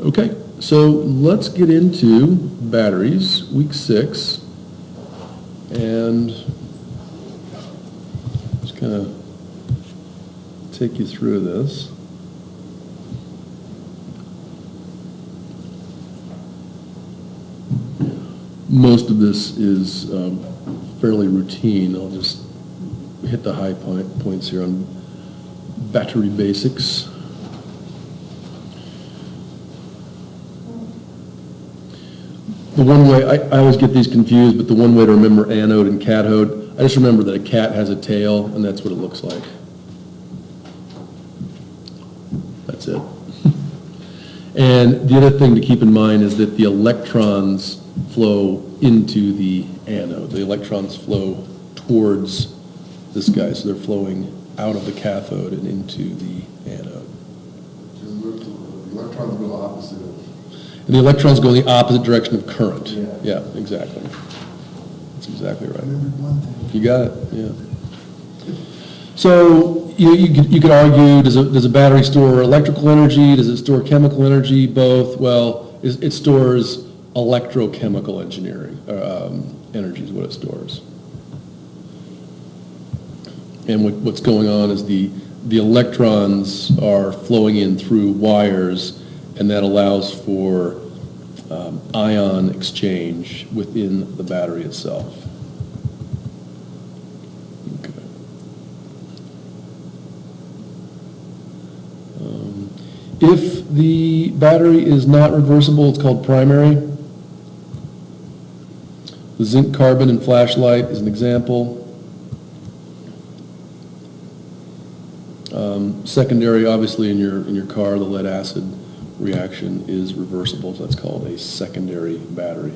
Okay, so let's get into batteries, week 6, and just kind of take you through this. Most of this is fairly routine. I'll just hit the high points here on battery basics. The one way, I always get these confused, but the one way to remember anode and cathode, I just remember that a cat has a tail, and that's what it looks like. That's it. And the other thing to keep in mind is that the electrons flow into the anode. The electrons flow towards this guy, so they're flowing out of the cathode and into the anode. The electrons go opposite of. And the electrons go in the opposite direction of current. Yeah. Yeah, exactly. That's exactly right. Remember one thing. You got it, yeah. So you could argue, does a battery store electrical energy? Does it store chemical energy? Both. Well, it stores electrochemical engineering energy is what it stores. And what's going on is the electrons are flowing in through wires, and that allows for ion exchange within the battery itself. Okay. If the battery is not reversible, it's called primary. The zinc carbon in flashlight is an example. Secondary, obviously, in your car, the lead acid reaction is reversible, so that's called a secondary battery.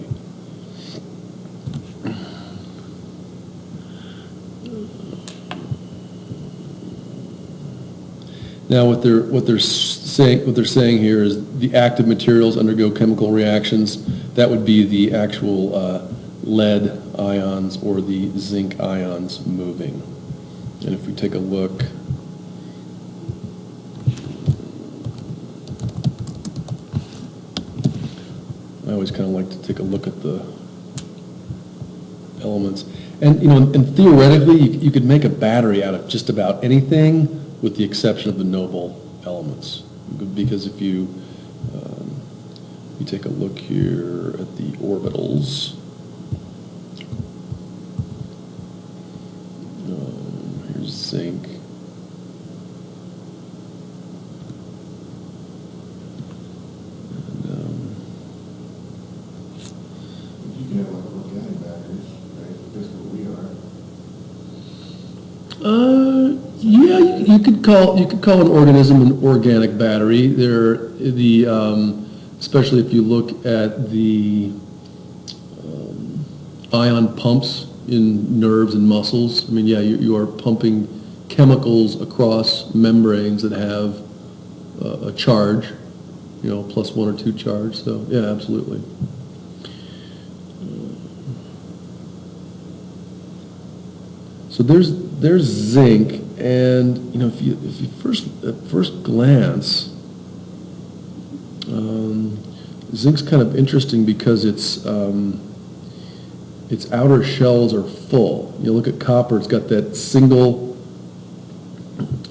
Now, what they're saying here is the active materials undergo chemical reactions. That would be the actual lead ions or the zinc ions moving. And if we take a look. I always kind of like to take a look at the elements. And, and theoretically, you could make a battery out of just about anything with the exception of the noble elements. Because if you take a look here at the orbitals, here's zinc. Yeah, you could call an organism an organic battery. Especially if you look at the ion pumps in nerves and muscles. I mean, yeah, you are pumping chemicals across membranes that have a charge, +1 or 2 charge. So yeah, absolutely. So there's zinc, and if you at first glance, zinc's kind of interesting because its outer shells are full. You look at copper; it's got that single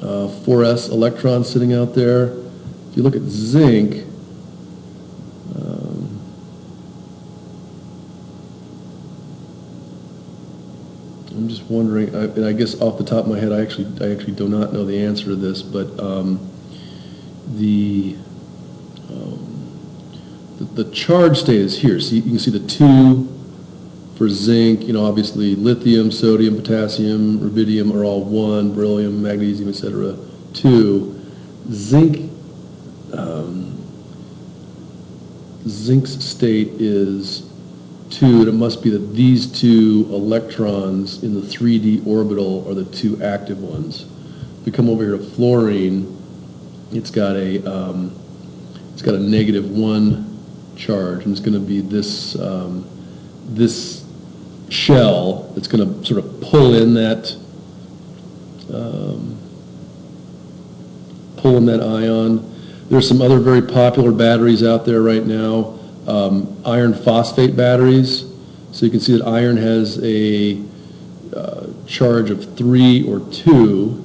4s electron sitting out there. If you look at zinc, I'm just wondering, and I guess off the top of my head, I actually do not know the answer to this, but the charge state is here. So you can see the 2 for zinc. Obviously lithium, sodium, potassium, rubidium are all 1, beryllium, magnesium, etc. 2. Zinc. Zinc's state is 2, and it must be that these 2 electrons in the 3D orbital are the 2 active ones. If we come over here to fluorine, it's got a -1 charge, and it's going to be this this shell that's going to sort of pull in that ion. There's some other very popular batteries out there right now, iron phosphate batteries. So you can see that iron has a charge of 3 or 2.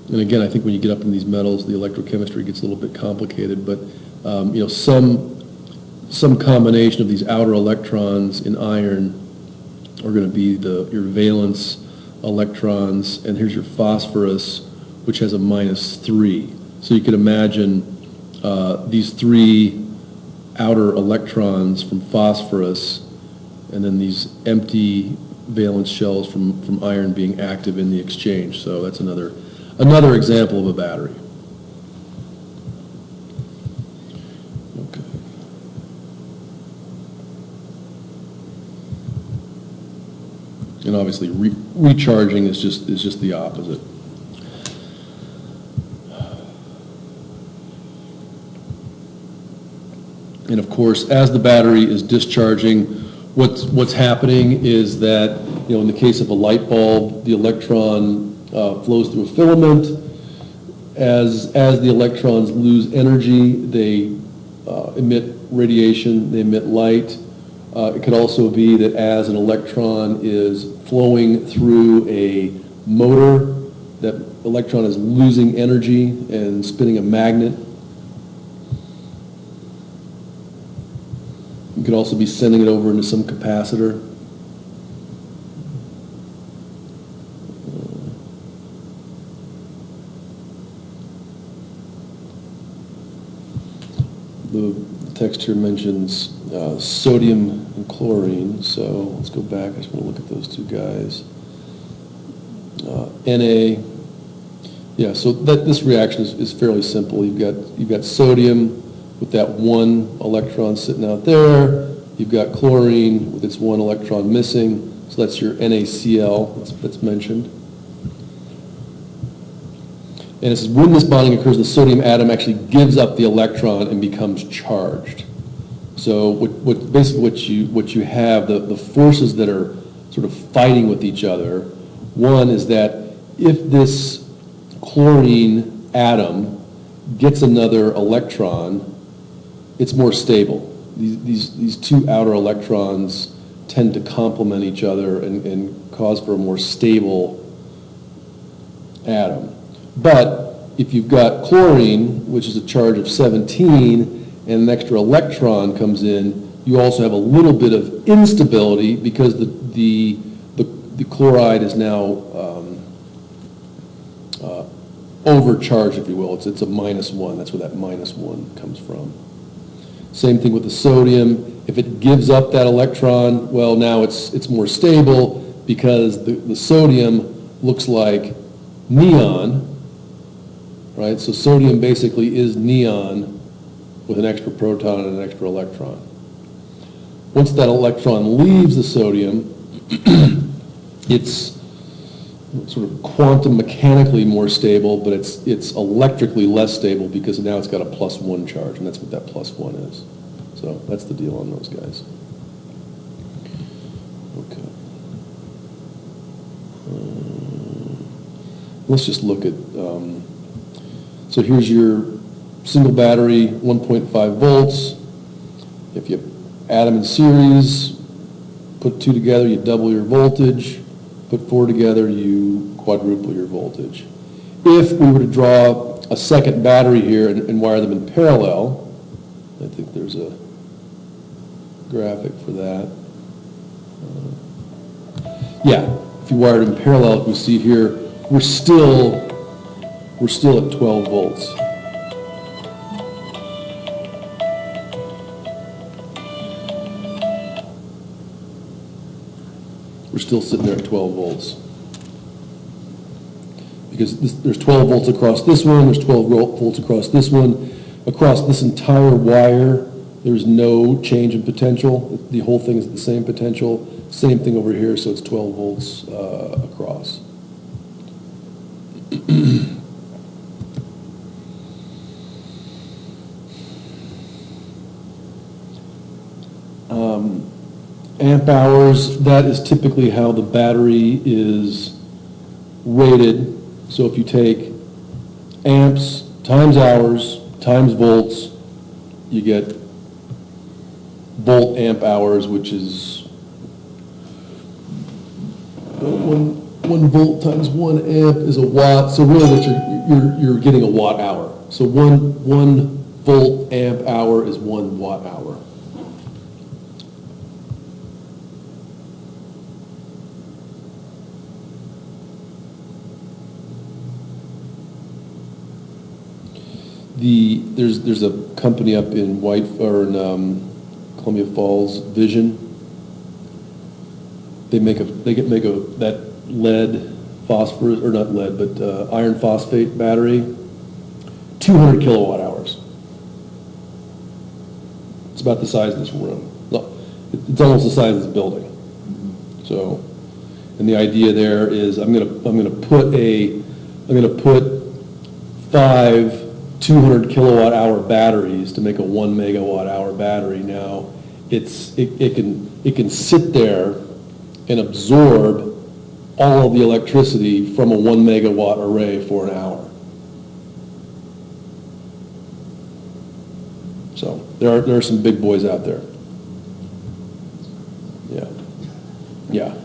And again, I think when you get up in these metals, the electrochemistry gets a little bit complicated, but some combination of these outer electrons in iron are going to be your valence electrons, and here's your phosphorus, which has a -3. So you could imagine these 3 outer electrons from phosphorus, and then these empty valence shells from iron being active in the exchange. So that's another example of a battery. Okay. And obviously recharging is just the opposite. And of course, as the battery is discharging, what's happening is that, in the case of a light bulb, the electron flows through a filament. As the electrons lose energy, they emit radiation, they emit light. It could also be that as an electron is flowing through a motor, that electron is losing energy and spinning a magnet. You could also be sending it over into some capacitor. The text here mentions sodium and chlorine, so let's go back. I just want to look at those two guys. Na, yeah, so this reaction is fairly simple. You've got sodium with that 1 electron sitting out there. You've got chlorine with its 1 electron missing, so that's your NaCl that's mentioned. And it says when this bonding occurs, the sodium atom actually gives up the electron and becomes charged. So what you have, the forces that are sort of fighting with each other, one is that if this chlorine atom gets another electron, it's more stable. These 2 outer electrons tend to complement each other and cause for a more stable atom. But if you've got chlorine, which is a charge of 17, and an extra electron comes in, you also have a little bit of instability because the chloride is now overcharged, if you will. It's a -1. That's where that -1 comes from. Same thing with the sodium. If it gives up that electron, well, now it's more stable because the sodium looks like neon, right? So sodium basically is neon with an extra proton and an extra electron. Once that electron leaves the sodium, it's sort of quantum mechanically more stable, but it's electrically less stable because now it's got a +1 charge, and that's what that +1 is. So that's the deal on those guys. Okay. Let's just look at, so here's your single battery, 1.5 volts. If you add them in series, put 2 together, you double your voltage. Put 4 together, you quadruple your voltage. If we were to draw a second battery here and wire them in parallel, I think there's a graphic for that. Yeah, if you wire it in parallel, you see here, we're still at 12 volts. We're still sitting there at 12 volts. Because there's 12 volts across this one, there's 12 volts across this one. Across this entire wire, there's no change in potential. The whole thing is the same potential. Same thing over here, so it's 12 volts across. Amp hours, that is typically how the battery is rated. So if you take amps times hours times volts, you get volt amp hours, which is one volt times 1 amp is a watt. So really, what you're getting a watt hour. So one volt amp hour is 1 watt hour. There's a company up in Columbia Falls, Vision. They make that lead phosphorus, or not lead, but iron phosphate battery, 200 kilowatt hours. It's about the size of this room. Look, it's almost the size of this building. So, and the idea there is I'm gonna put 5 200 kilowatt hour batteries to make a 1 megawatt hour battery. Now, it can sit there and absorb all of the electricity from a 1 megawatt array for an hour. So there are some big boys out there. Yeah. Yeah.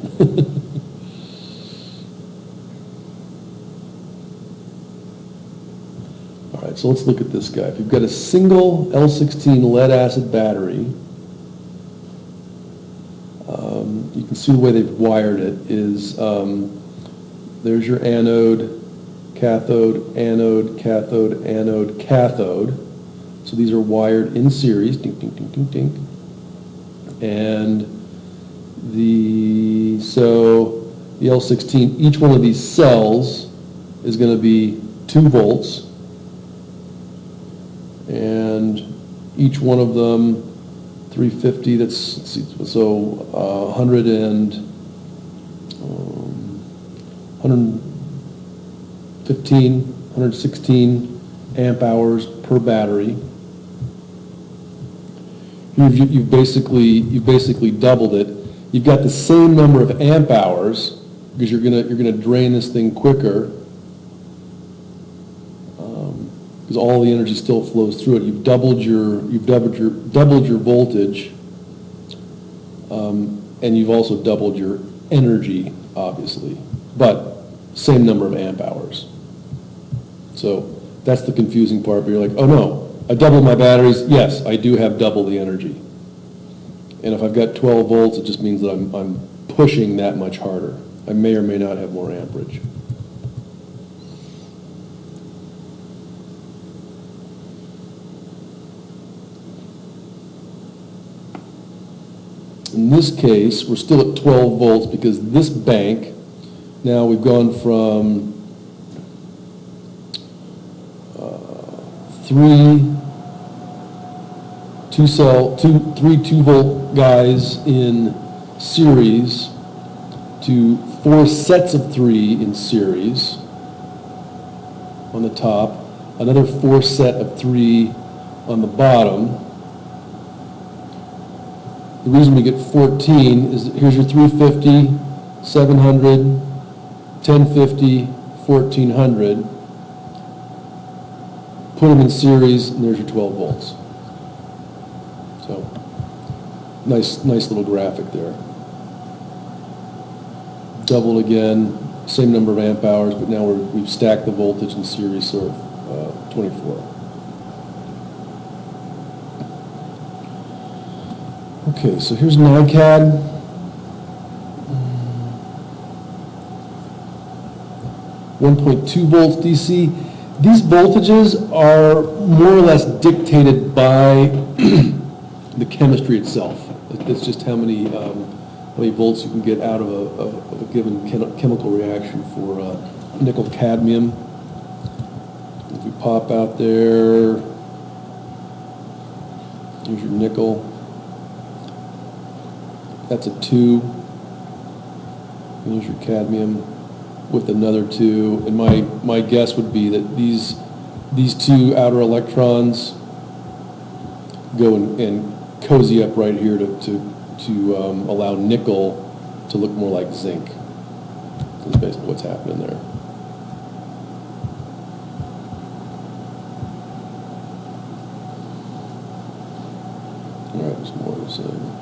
All right, so let's look at this guy. If you've got a single L16 lead acid battery, you can see the way they've wired it is there's your anode, cathode, anode, cathode, anode, cathode. So these are wired in series, ding, ding, ding, ding, ding. And so the L16, each one of these cells is going to be 2 volts. And each one of them, 350, that's, let's see, so 116 amp hours per battery. You've basically doubled it. You've got the same number of amp hours because you're gonna drain this thing quicker because all the energy still flows through it. You've doubled your voltage, and you've also doubled your energy, obviously, but same number of amp hours. So that's the confusing part. But you're like, oh no, I doubled my batteries. Yes, I do have double the energy. And if I've got 12 volts, it just means that I'm pushing that much harder. I may or may not have more amperage. In this case, we're still at 12 volts because this bank, now we've gone from 3 2-volt guys in series to 4 sets of 3 in series on the top, another 4 set of 3 on the bottom. The reason we get 14 is here's your 350, 700, 1050, 1400. Put them in series, and there's your 12 volts. So, nice little graphic there. Doubled again, same number of amp hours, but now we've stacked the voltage in series, so 24. Okay, so here's NiCad. .2 volts DC. These voltages are more or less dictated by the chemistry itself. It's just how many volts you can get out of a given chemical reaction for nickel cadmium. If we pop out there, here's your nickel. That's a 2. Here's your cadmium with another 2. And my guess would be that these 2 outer electrons go and cozy up right here to allow nickel to look more like zinc. That's basically what's happening there. All right, there's more of the same.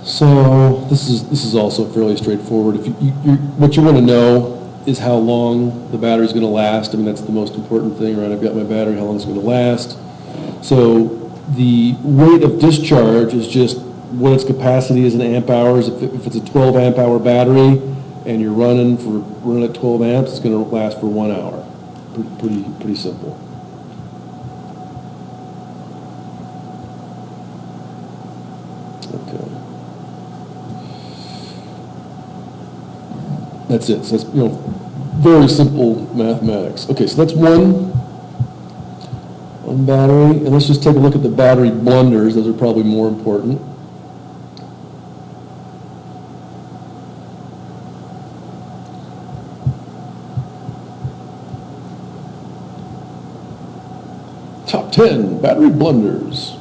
So this is also fairly straightforward. If what you want to know is how long the battery's going to last. I mean, that's the most important thing, right? I've got my battery, how long it's going to last. So the rate of discharge is just what its capacity is in amp hours. If it's a 12 amp hour battery and you're running at 12 amps, it's going to last for 1 hour. Pretty simple. Okay. That's it. So that's, very simple mathematics. Okay, so that's one battery. And let's just take a look at the battery blunders. Those are probably more important. Top 10 battery blunders.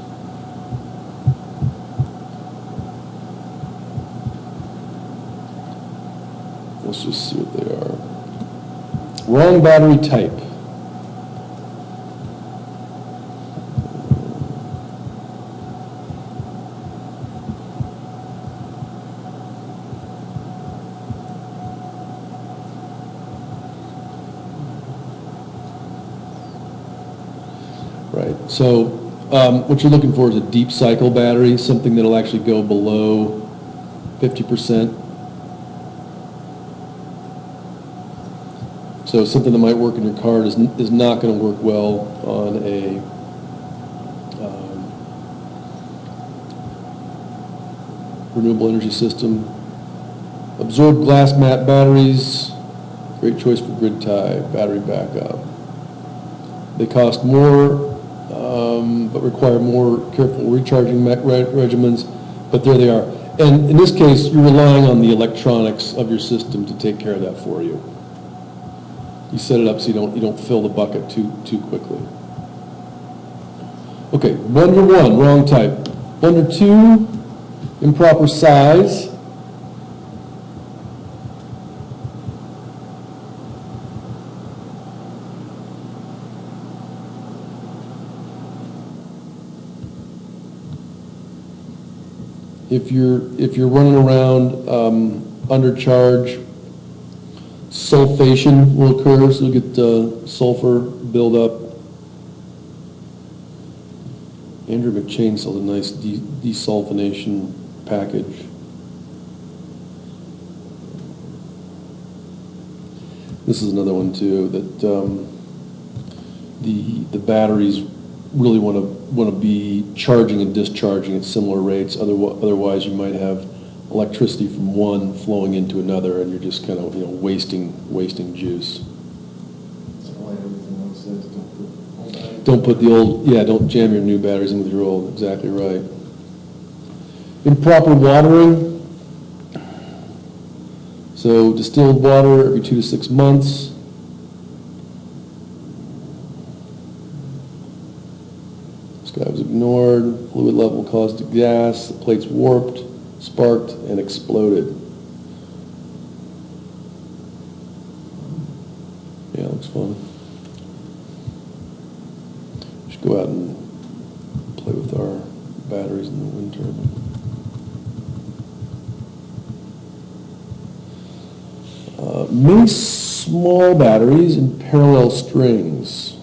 Let's just see what they are. Wrong battery type. Right, so what you're looking for is a deep cycle battery, something that'll actually go below 50%. So something that might work in your car is not going to work well on a renewable energy system. Absorbed glass mat batteries, great choice for grid tie, battery backup. They cost more, but require more careful recharging regimens, but there they are. And in this case, you're relying on the electronics of your system to take care of that for you. You set it up so you don't fill the bucket too quickly. Okay, blunder 1, wrong type. Blunder 2, improper size. If you're running around undercharge, sulfation will occur, so you'll get sulfur buildup. Andrew McChain sold a nice desulfonation package. This is another one too, that the batteries really want to be charging and discharging at similar rates. Otherwise, you might have electricity from one flowing into another, and you're just kind of wasting juice. So like everything else says, don't jam your new batteries in with your old. Exactly right. Improper watering. So distilled water every 2 to 6 months. This guy was ignored. Fluid level caused a gas. The plates warped, sparked, and exploded. Yeah, looks fun. We should go out and play with our batteries in the wind turbine. Many small batteries in parallel strings.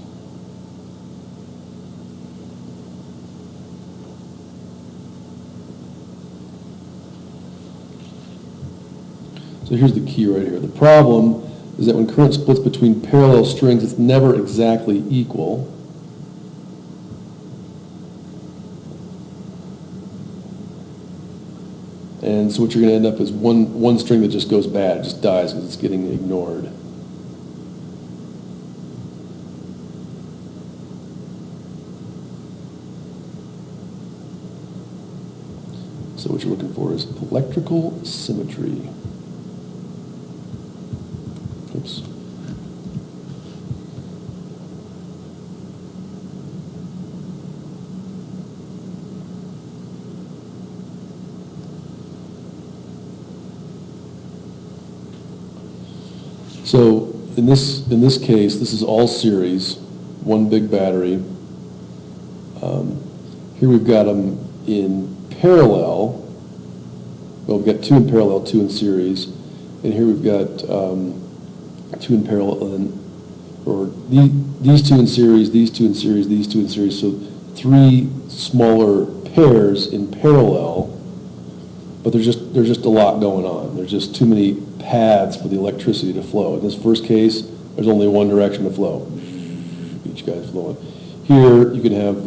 So here's the key right here. The problem is that when current splits between parallel strings, it's never exactly equal. And so what you're going to end up is one string that just goes bad, it just dies because it's getting ignored. So what you're looking for is electrical symmetry. Oops. So in this case, this is all series, one big battery. Here we've got them in parallel. Well, we've got two in parallel, two in series, and here we've got two in parallel, or these two in series, these two in series, these two in series. So three smaller pairs in parallel, but there's just a lot going on. There's just too many paths for the electricity to flow. In this first case, there's only one direction to flow. Each guy's flowing. Here you can have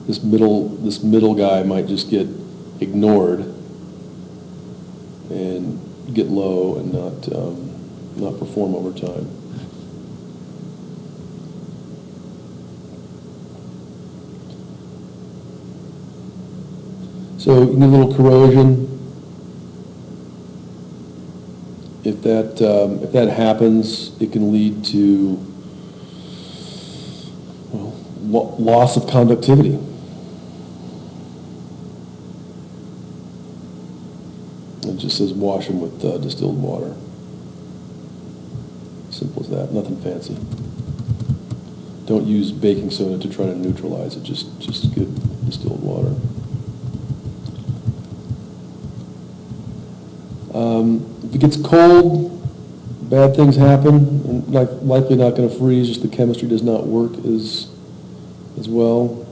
this middle guy might just get ignored and get low and not perform over time. So you get a little corrosion. If that happens, it can lead to loss of conductivity. It just says wash them with distilled water. Simple as that. Nothing fancy. Don't use baking soda to try to neutralize it. Just get distilled water. If it gets cold, bad things happen. And likely not going to freeze. Just the chemistry does not work as well.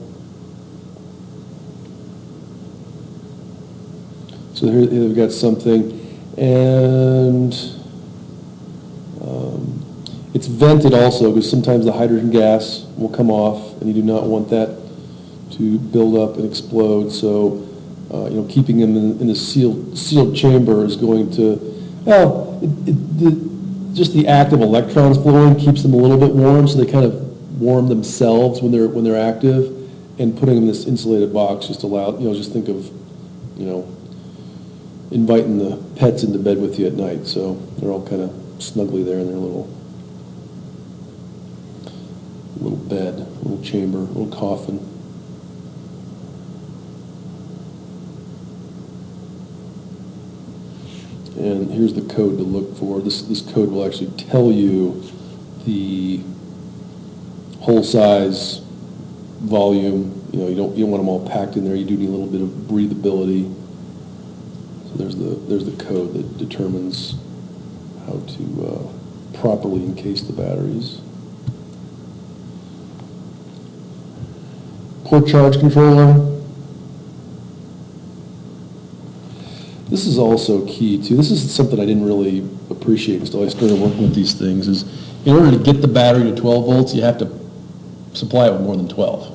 So here we've got something, and it's vented also because sometimes the hydrogen gas will come off, and you do not want that to build up and explode. So, keeping them in a sealed chamber is going to, just the act of electrons flowing keeps them a little bit warm, so they kind of warm themselves when they're active, and putting them in this insulated box just just think of, inviting the pets into bed with you at night, so they're all kind of snugly there in their little bed, little chamber, little coffin. And here's the code to look for. This code will actually tell you the hole size, volume. You don't want them all packed in there. You do need a little bit of breathability. So there's the code that determines how to properly encase the batteries. Port charge controller. This is also key too. This is something I didn't really appreciate until I started working with these things. Is in order to get the battery to 12 volts, you have to supply it with more than 12.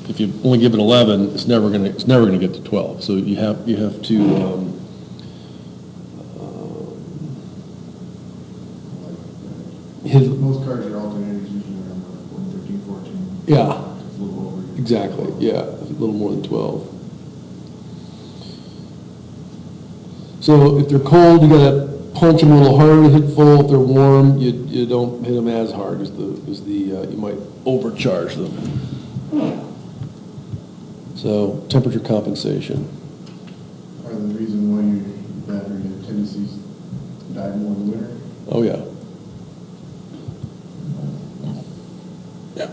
If you only give it 11, it's never going to get to 12. So you have to. Most cars, your alternators usually around 13, 14. Yeah. It's a little over. Exactly. Yeah, a little more than 12. So if they're cold, you got to punch them a little harder to hit full. If they're warm, you don't hit them as hard as you might overcharge them. So temperature compensation. Part of the reason why your battery has tendencies to die more in the winter. Oh yeah. Yeah.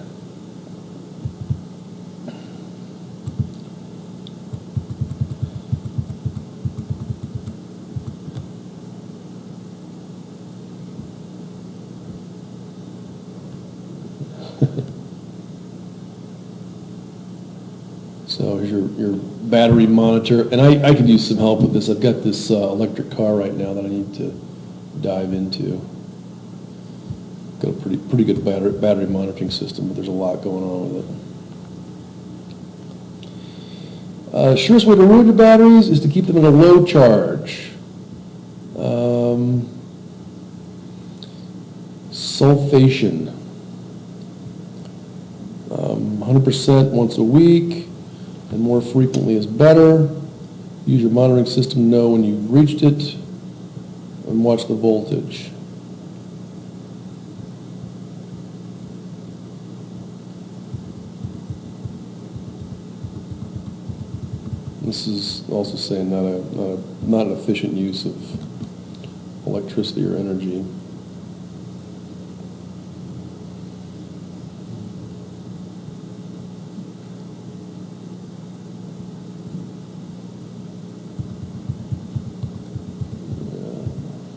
So here's your battery monitor, and I could use some help with this. I've got this electric car right now that I need to dive into. Got a pretty good battery monitoring system, but there's a lot going on with it. Surest way to ruin your batteries is to keep them in a low charge. Sulfation. 100% once a week, and more frequently is better. Use your monitoring system to know when you've reached it, and watch the voltage. This is also saying not an efficient use of electricity or energy.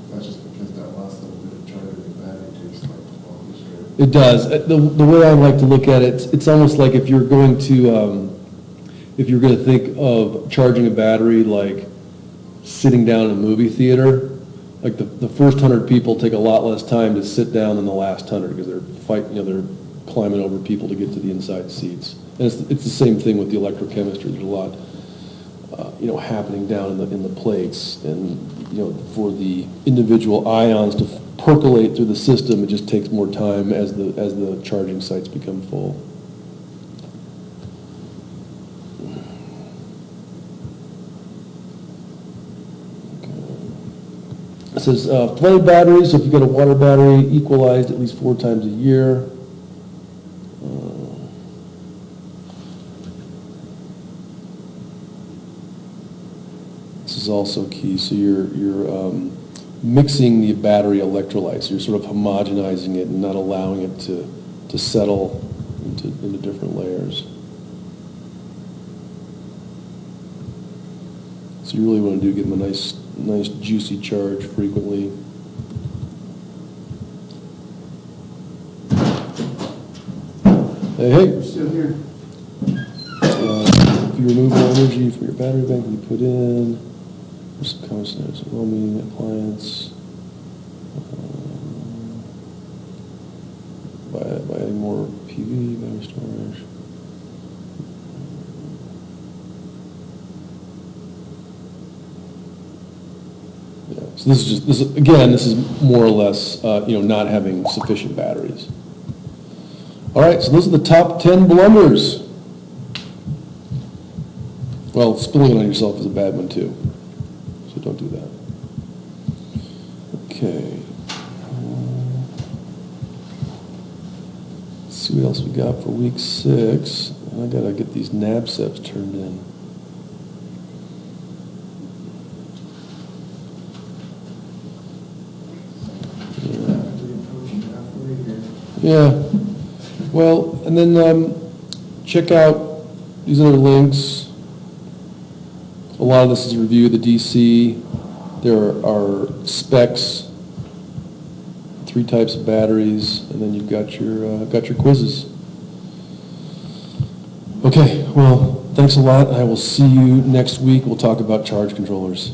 That's just because that last little bit of charge of the battery takes like the longest, right? It does. The way I like to look at it, it's almost like if you're going to, if you're going to think of charging a battery like sitting down in a movie theater, like the first 100 people take a lot less time to sit down than the last 100 because they're fighting, they're climbing over people to get to the inside seats. And it's the same thing with the electrochemistry. There's a lot, happening down in the plates, and for the individual ions to percolate through the system, it just takes more time as the charging sites become full. It says flooded batteries, so if you've got a water battery, equalized at least 4 times a year. This is also key. So you're mixing the battery electrolytes. You're sort of homogenizing it and not allowing it to settle into different layers. So you really want to give them a nice juicy charge frequently. Hey. We're still here. If you remove more energy from your battery bank than you put in, there's some constant overwhelming appliance. By adding more PV, battery storage. Yeah, so this is more or less, not having sufficient batteries. All right, so those are the top 10 blunders. Well, spilling it on yourself is a bad one too, so don't do that. Okay. Let's see what else we got for week 6. I gotta get these NABCEPs turned in. Yeah, well, and then check out these other links. A lot of this is a review of the DC. There are specs, 3 types of batteries, and then you've got your quizzes. Okay, well, thanks a lot. I will see you next week. We'll talk about charge controllers.